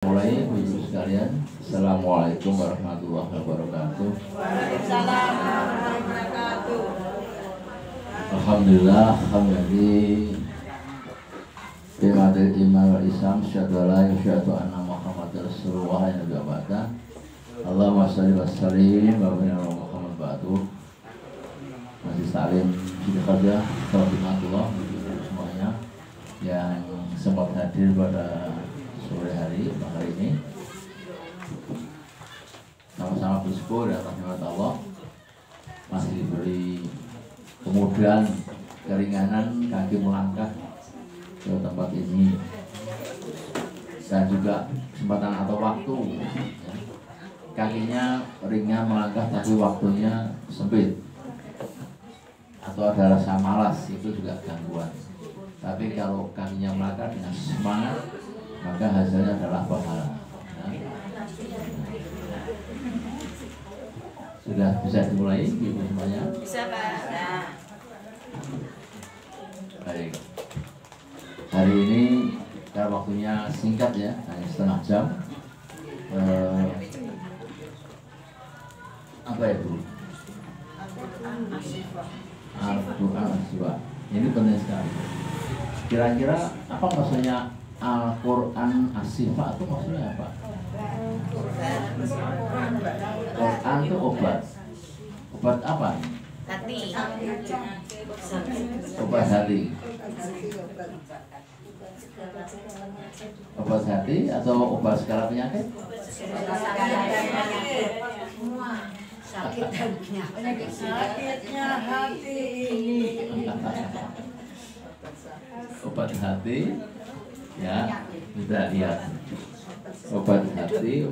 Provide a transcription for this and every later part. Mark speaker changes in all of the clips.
Speaker 1: Mulai ibu sekalian, Assalamualaikum warahmatullahi wabarakatuh.
Speaker 2: Waalaikumsalam warahmatullahi wabarakatuh.
Speaker 1: Alhamdulillah, alhamdulillah. Bimadil iman wal islam, syahadu la syahadu anna Muhammad Rasulullah yang berabada. Allahumma sholli wa sallim wa barik ala Muhammad ba'du. Masih salim kita kerja, rahmatullah semuanya yang sempat hadir pada sore hari ini. Sama-sama bersyukur atas nikmat Allah masih diberi kemudahan, keringanan kaki melangkah ke tempat ini dan juga kesempatan atau waktu kakinya ringan melangkah tapi waktunya sempit atau ada rasa malas, itu juga gangguan. Tapi kalau kakinya melangkah dengan semangat maka hasilnya adalah pahala. Sudah bisa dimulai ibu semuanya?
Speaker 2: Bisa Pak. Nah.
Speaker 1: Baik. Hari ini karena waktunya singkat ya, hanya setengah jam. Apa ya Bu? Al-Quran Asyifa. Ini penting sekali. Kira-kira apa maksudnya Al-Quran Asyifa itu maksudnya apa? Quran itu obat. Obat apa?
Speaker 2: Hati.
Speaker 1: Obat hati. Obat hati atau obat segala penyakit?
Speaker 2: Sakit dan penyakit. Sakitnya hati ini.
Speaker 1: Obat hati, ya kita lihat obat hati.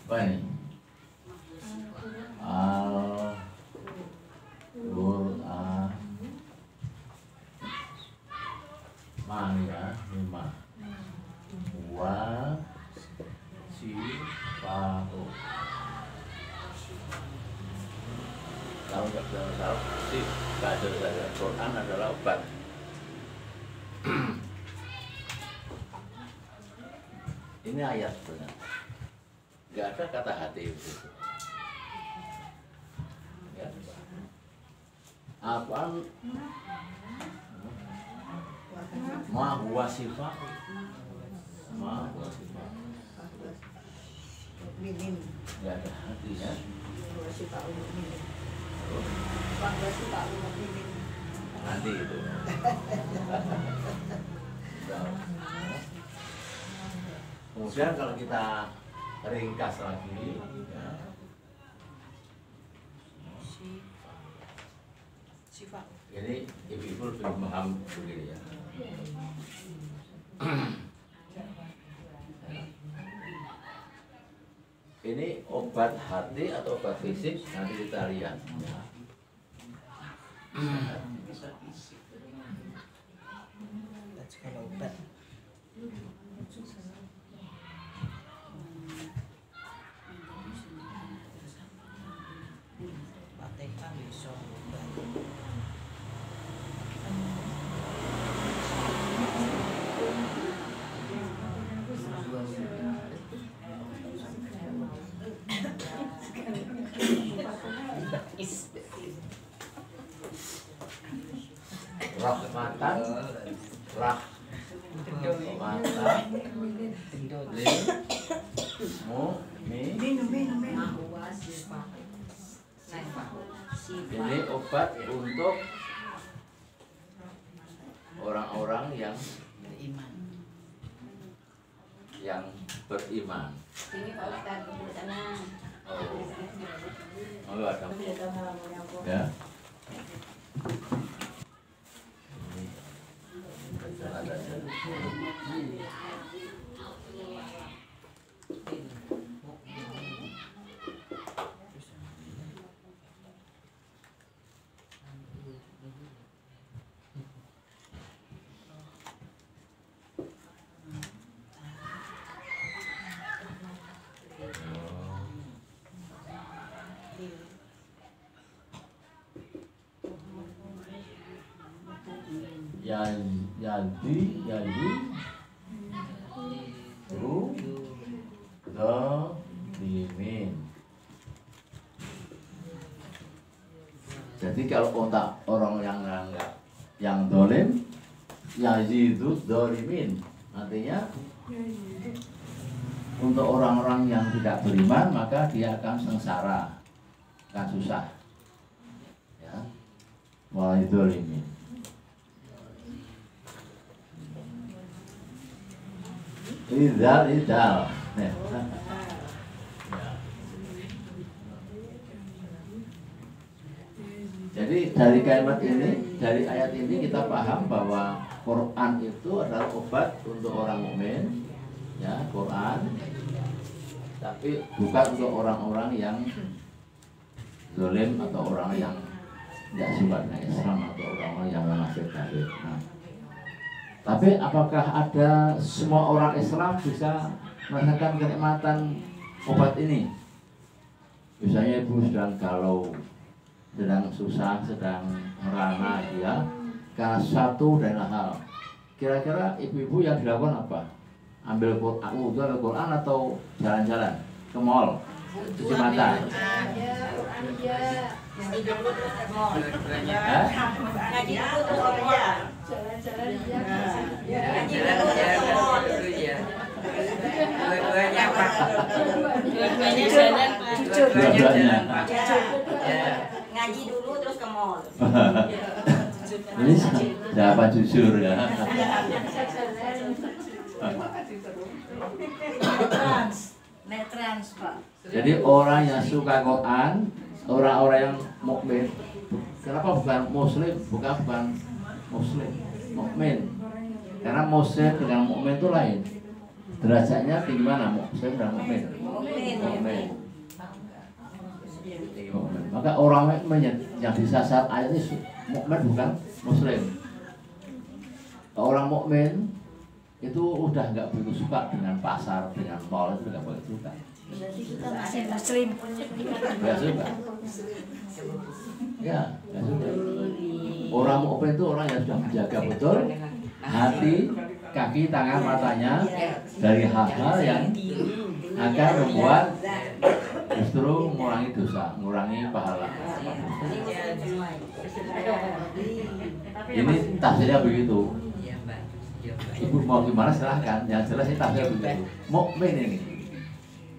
Speaker 1: Apa ini? Al-Quran Mania 5 wa sifahu. Kalau nggak tahu sih bahasa Quran adalah obat. Ini ayat benar. Nggak ada kata hati itu. Ya. Apa? Ma huwa sifat. Ma huwa sifat. Nggak ada hati ya. Nanti itu. Kemudian kalau kita ringkas lagi ya. Ini ibu-ibu lebih paham begini ya. Ini obat hati atau obat fisik nanti kita lihat ya. Rahmatan lil mu'minin. Ini obat untuk orang-orang yang beriman.
Speaker 2: Ini Pak Ustadz di sana.
Speaker 1: Oh, ada. Ya. Yanti ru dolimin. Jadi kalau kontak orang yang dolim, yazidu dolimin, artinya untuk orang-orang yang tidak beriman maka dia akan sengsara, akan susah. Ya, mulai dolimin. Ridal. Ya. Jadi dari kalimat ini, dari ayat ini kita paham bahwa Quran itu adalah obat untuk orang mukmin, ya Quran. Tapi bukan untuk orang-orang yang zalim atau orang yang tidak suka dengan Islam atau orang-orang yang munafik kafir. Nah, tapi apakah ada semua orang Islam bisa merasakan kenikmatan obat ini? Misalnya ibu sedang galau, sedang susah, sedang merana dia karena satu dan hal. Kira-kira ibu-ibu yang dilakukan apa? Ambil Quran atau jalan-jalan ke mall, cuci mata?
Speaker 2: Ngaji dulu terus ke mall. Ngaji dulu terus ke mall. Jalan-jalan dia. Ngaji dulu terus ke mall. Dua-duanya Pak. Dua-duanya jalan Pak.
Speaker 1: Dua-duanya.
Speaker 2: Ngaji dulu terus ke mall.
Speaker 1: Ini siapa jujur ya?
Speaker 2: Netrans Pak.
Speaker 1: Jadi orang yang suka Quran, orang-orang yang mukmin. Kenapa bukan muslim? Bukan muslim, mukmin. Karena muslim dengan mukmin itu lain. Derajatnya tinggi mana muslim dan mukmin? Mukmin. Maka orang mukmin yang disasar ayat ini mukmin bukan muslim. Orang mukmin itu udah nggak begitu suka dengan pasar, dengan mall, itu nggak begitu suka.
Speaker 2: Berarti kita masih muslim.
Speaker 1: Nggak suka. Ya, nggak suka. Orang mukmin itu orang yang sudah menjaga betul hati, kaki, tangan, matanya dari hal-hal yang akan membuat justru mengurangi dosa, mengurangi pahala. Ini tafsirnya begitu. Ibu mau gimana silahkan, yang jelas ini tafsirnya begitu. Mukmin ini.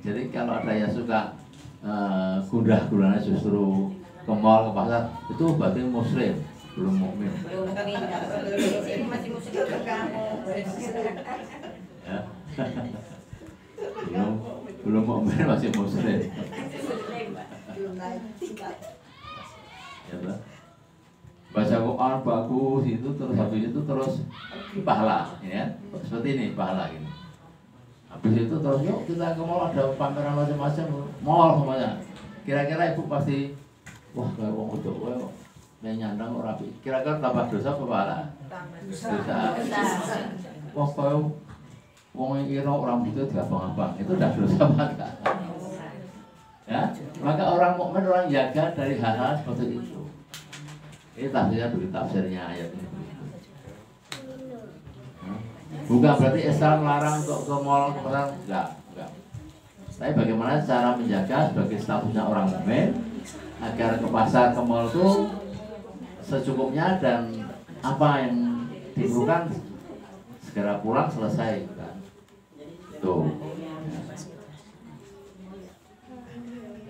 Speaker 1: Jadi kalau ada yang suka gundah-gulana justru ke mall, ke pasar, itu berarti muslim, belum mukmin.
Speaker 2: Belum mukmin. Ini masih muslim ke kamu.
Speaker 1: Ya. belum mukmin, masih muslim.
Speaker 2: Belum naik tingkat.
Speaker 1: Ya, Pak. Baca Quran bagus itu terus habis itu terus pahala, ya seperti ini pahala ini. Habis itu terus yuk kita ke mall, ada pameran macam-macam, mall semuanya. Kira-kira ibu pasti wah kayak wong udah kok nyandang orang rapi. Kira-kira tambah dosa apa pahala? Dosa. Wah kayak wong yang kira orang itu gampang-gampang, itu udah dosa maka. Ya, maka orang mukmin orang jaga dari hal-hal seperti itu. Ini tafsirnya begitu, tafsirnya ayat ini. Bukan berarti Islam melarang untuk ke mall, ke pasar, enggak. Tapi bagaimana cara menjaga sebagai statusnya orang mukmin agar ke pasar, ke mall itu secukupnya dan apa yang diperlukan segera pulang selesai, kan? Tuh.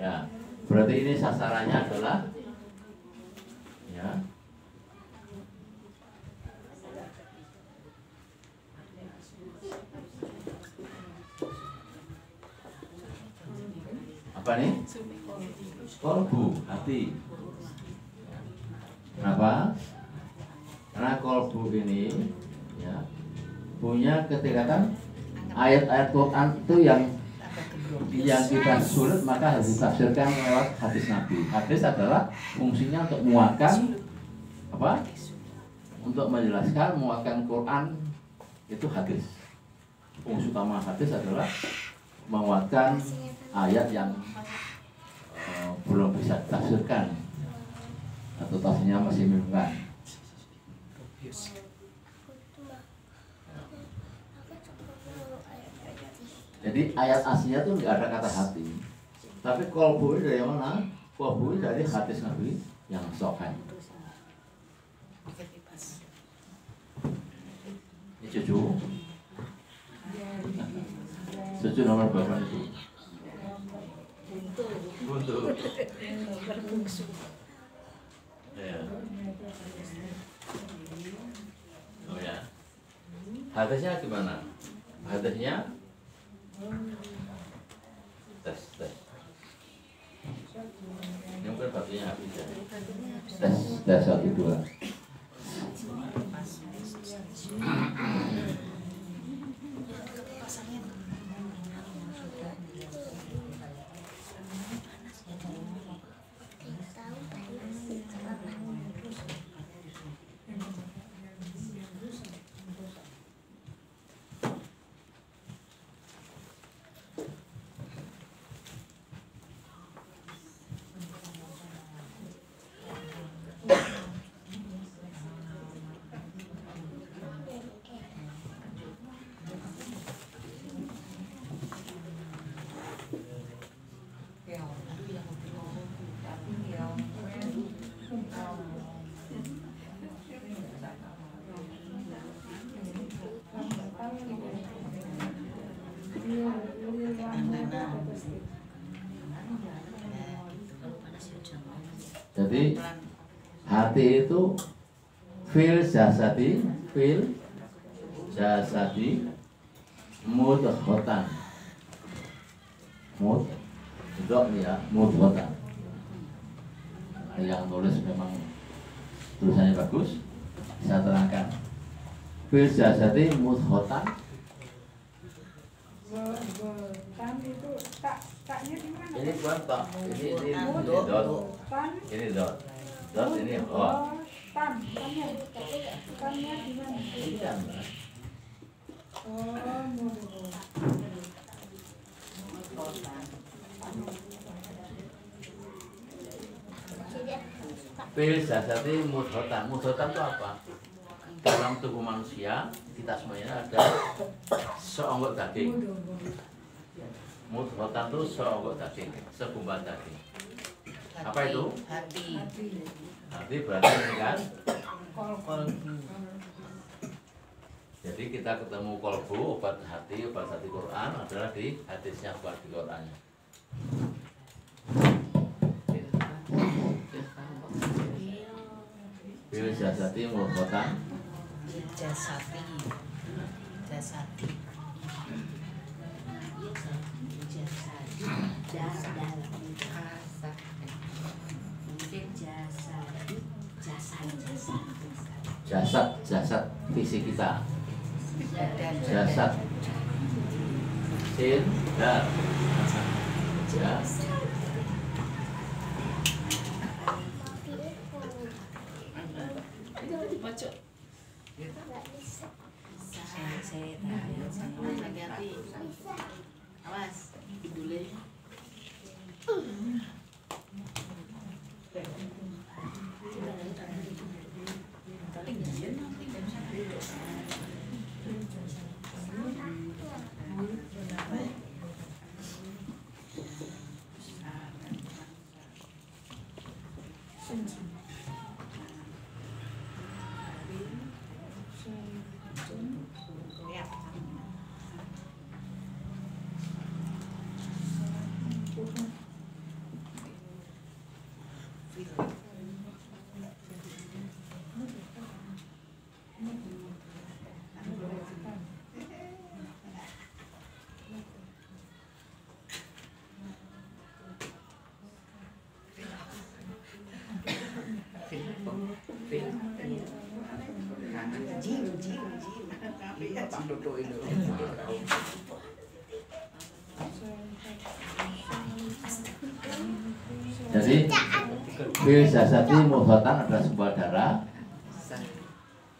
Speaker 1: Ya, berarti ini sasarannya adalah Ya. Apa nih? Kolbu, hati. Kenapa? Karena kolbu ini ya punya ketingkatan ayat-ayat Quran itu yang kita sulit, maka harus ditafsirkan lewat hadis Nabi. Hadis adalah fungsinya untuk menguatkan apa? Untuk menjelaskan, menguatkan Quran itu hadis. Fungsi utama hadis adalah menguatkan ayat yang belum bisa ditafsirkan atau tafsirnya masih membingungkan. Jadi ayat aslinya tuh nggak ada kata hati, tapi kolbu dari mana? Kolbu dari hadis Nabi yang sahih. Ini cucu nomor berapa itu? Buntu. Ya. Oh ya. Hadisnya gimana? Hadisnya tes. Ini mungkin batunya habis ya. Tes 1, 2. Jadi hati itu fil jasadi mudghatan. Mudghah ya, mudghatan. Yang tulis memang tulisannya bagus, saya terangkan. Fil jasadi mudghatan.
Speaker 3: Itu taknya di mana?
Speaker 1: Ini bukan tak, ini dot. Ini dot, ini oh.
Speaker 3: Tannya di mana?
Speaker 1: Ini kan. Fil jasadi mudghatan. Mudghatan itu apa? Dalam tubuh manusia kita semuanya ada seonggok daging. Mudghatan itu seonggok daging, segumpal daging. Apa itu? Hati berarti ini kan kolbu. Jadi kita ketemu kolbu, obat hati Quran adalah di hadisnya, bukan di Qurannya. Bil jasati mudghatan.
Speaker 2: Jasati.
Speaker 1: Jasad fisik kita. Jasad sin dal.
Speaker 2: Awas, dulu.
Speaker 1: Jadi fil jasadi mudghatan adalah sebuah darah.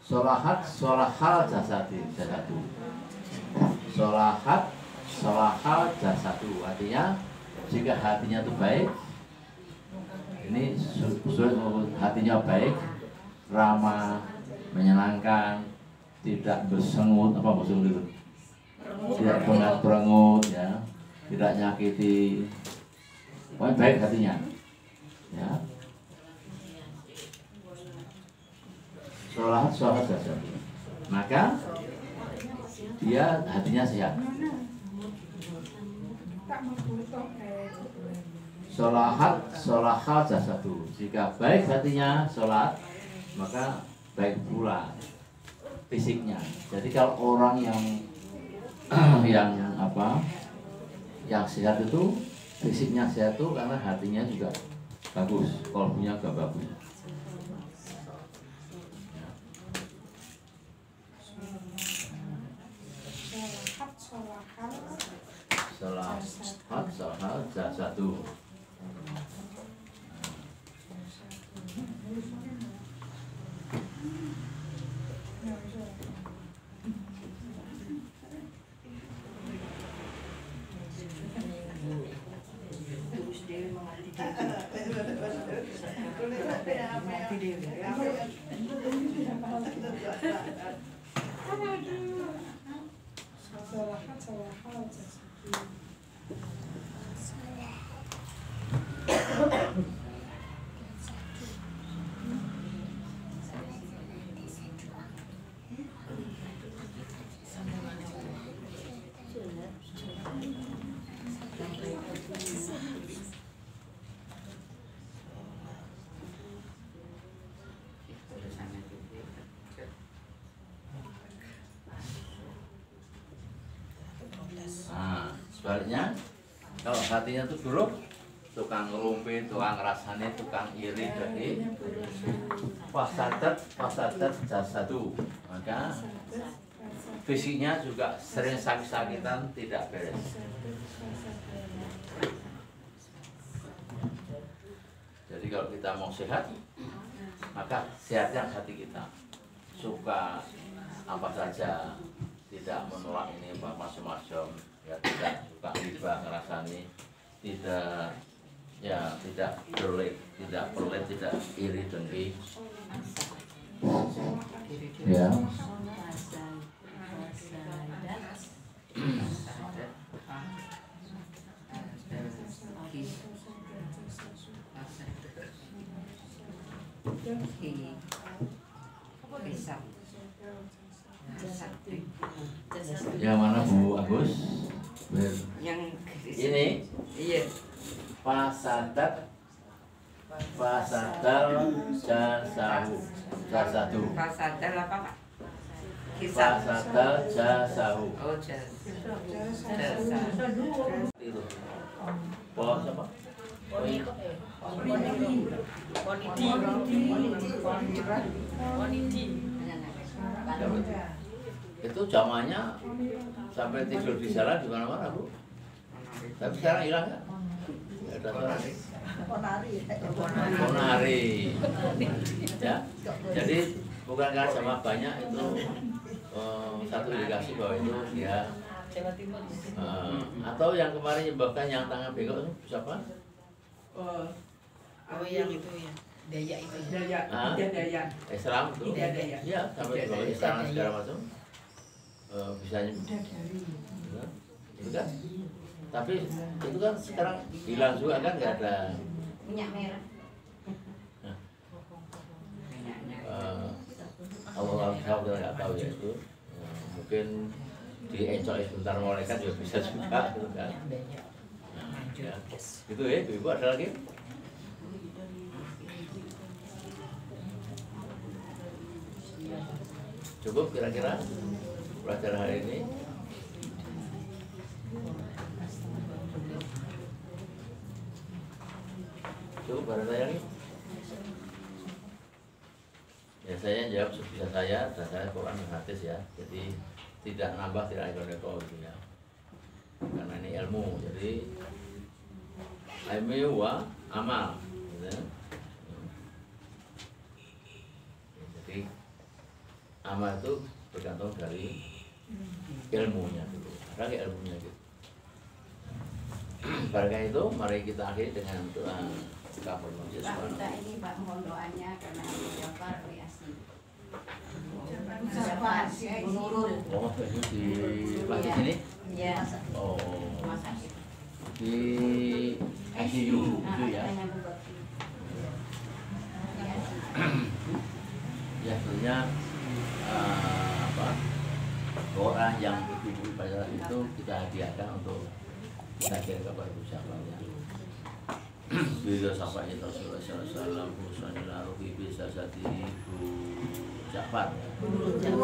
Speaker 1: Solahat solahal jasadi jasadu. Solahat solahal jasadu, artinya jika hatinya itu baik, ini hatinya baik, ramah, menyenangkan, tidak bersengut, apa bersengut itu? Tidak berengut, ya, tidak nyakiti, pokoknya baik hatinya, ya. Solahat jasadu, maka dia hatinya sehat. Solahal jasadu, jika baik hatinya sholat, maka baik pula fisiknya. Jadi kalau orang yang yang sehat itu, fisiknya sehat itu karena hatinya juga bagus, kolbunya juga bagus. Solahal jasadu. Nah, sebaliknya kalau hatinya itu buruk, tukang ngerumpi, tukang rasane, tukang iri, jadi fasadat jasadu, maka fisiknya juga sering sakit-sakitan, tidak beres. Jadi kalau kita mau sehat, maka sehatnya hati kita, suka apa saja, tidak menolak ini macam-macam, ya, tidak suka hibah ngerasani, tidak pelit, tidak iri dengki, ya. Yang mana Bu Agus?
Speaker 2: Yang
Speaker 1: ini
Speaker 2: iya.
Speaker 1: Fasadal jasadu.
Speaker 2: Fasadal apa Pak?
Speaker 1: Fasadal jasahu.
Speaker 2: Oh jas.
Speaker 1: Itu. Pos apa? Itu zamannya sampai tidur di jalan di mana-mana Bu. Tapi sekarang hilang nggak? Nggak ada orang. Ponari. Ya. Jadi bukan karena jamaah banyak itu satu indikasi bahwa itu dia atau yang kemarin nyebabkan yang tangan bengkok itu siapa?
Speaker 2: Oh yang itu ya. Daya itu. Daya.
Speaker 1: Islam itu. Iya, sampai di bawah istana segala macam. Bisa itu kan? Tapi itu kan sekarang hilang juga kan, nggak ada
Speaker 2: Minyak merah.
Speaker 1: Allah kita nggak tahu ya itu. Mungkin diencok sebentar malaikat juga bisa juga gitu kan. Ya. Itu ya, Ibu ada lagi? Cukup kira-kira pelajaran hari ini? Cukup, ada lagi? Ya saya jawab sebisa saya, dan saya Quran dan hadis ya. Jadi tidak nambah, tidak neko-neko gitu ya. Karena ini ilmu, jadi ilmu wa amal gitu ya. Jadi amal itu bergantung dari ilmunya dulu, ada ilmunya gitu. Barangkali itu mari kita akhiri dengan doa kafir majlis.
Speaker 2: Pak, kita ini Pak mohon doanya karena Jafar Riasi. Nurul.
Speaker 1: Oh, itu di pagi sini?
Speaker 2: Iya.
Speaker 1: Oh,
Speaker 2: Rumah sakit.
Speaker 1: di ICU itu ya. Ya sebenarnya apa? Orang yang ibu-ibu pada saat itu kita hadiahkan untuk kita kirim kepada ucapannya. Bila sampai Rasulullah SAW Musanila Ruhi bisa saat ini Ibu Ja'far Nurul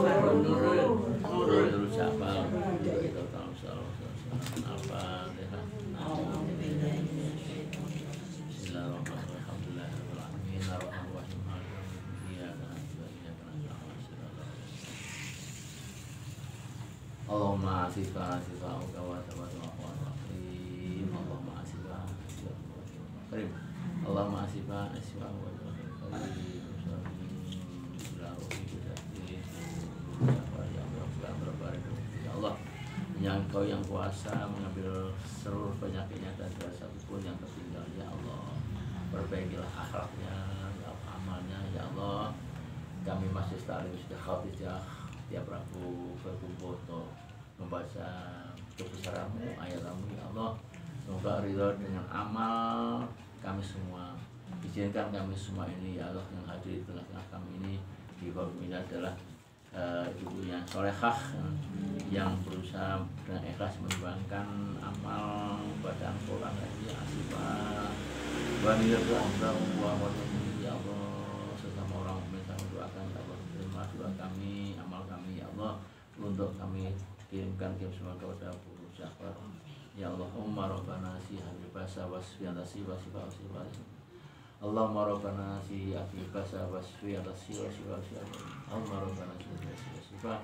Speaker 1: Ja'far kita tahu apa Bismillahirrahmanirrahim Alhamdulillahirrahmanirrahim Allahumma asifah wa rahim Allahumma asifah karim Allahumma asifah wa ya Allah yang Kau yang kuasa mengambil seluruh penyakitnya dan tidak satupun yang tertinggal ya Allah, perbaikilah akhlaknya, amalnya ya Allah. Kami masih taklim sudah khawatir tiap Rabu berkumpul untuk membaca kebesaran-Mu, ayat-Mu ya Allah. Semoga ridho dengan amal kami semua. Izinkan kami semua ini ya Allah yang hadir di tengah-tengah kami ini di bawah ini adalah ibu yang solehah yang berusaha dengan ikhlas menyumbangkan amal pada Al-Quran ya asifah wa ya Allah, sesama orang mukmin kami doakan ya Allah, terima doa kami, amal kami ya Allah, untuk kami kirimkan semua kepada Ibu Ja'far ya Allah. Rabbana si hadil basa wasfiyatasi wasifah Allahumma rabbana si akil basa wasfiyatasi wasifah Allahumma rabbana si wasifah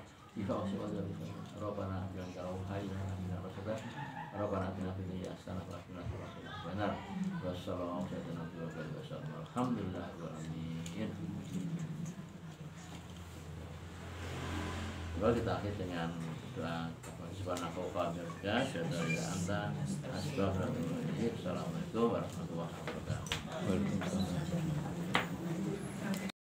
Speaker 1: Rabbana bilang kalau hayya minna rasulullah Rabbana atina fid dunya hasanah wa qina adzabannar benar wassalamu alaikum alhamdulillah wa amin. Lalu kita akhir dengan doa subhanahu wa ta'ala syadari anta asbah. Assalamualaikum warahmatullahi wabarakatuh.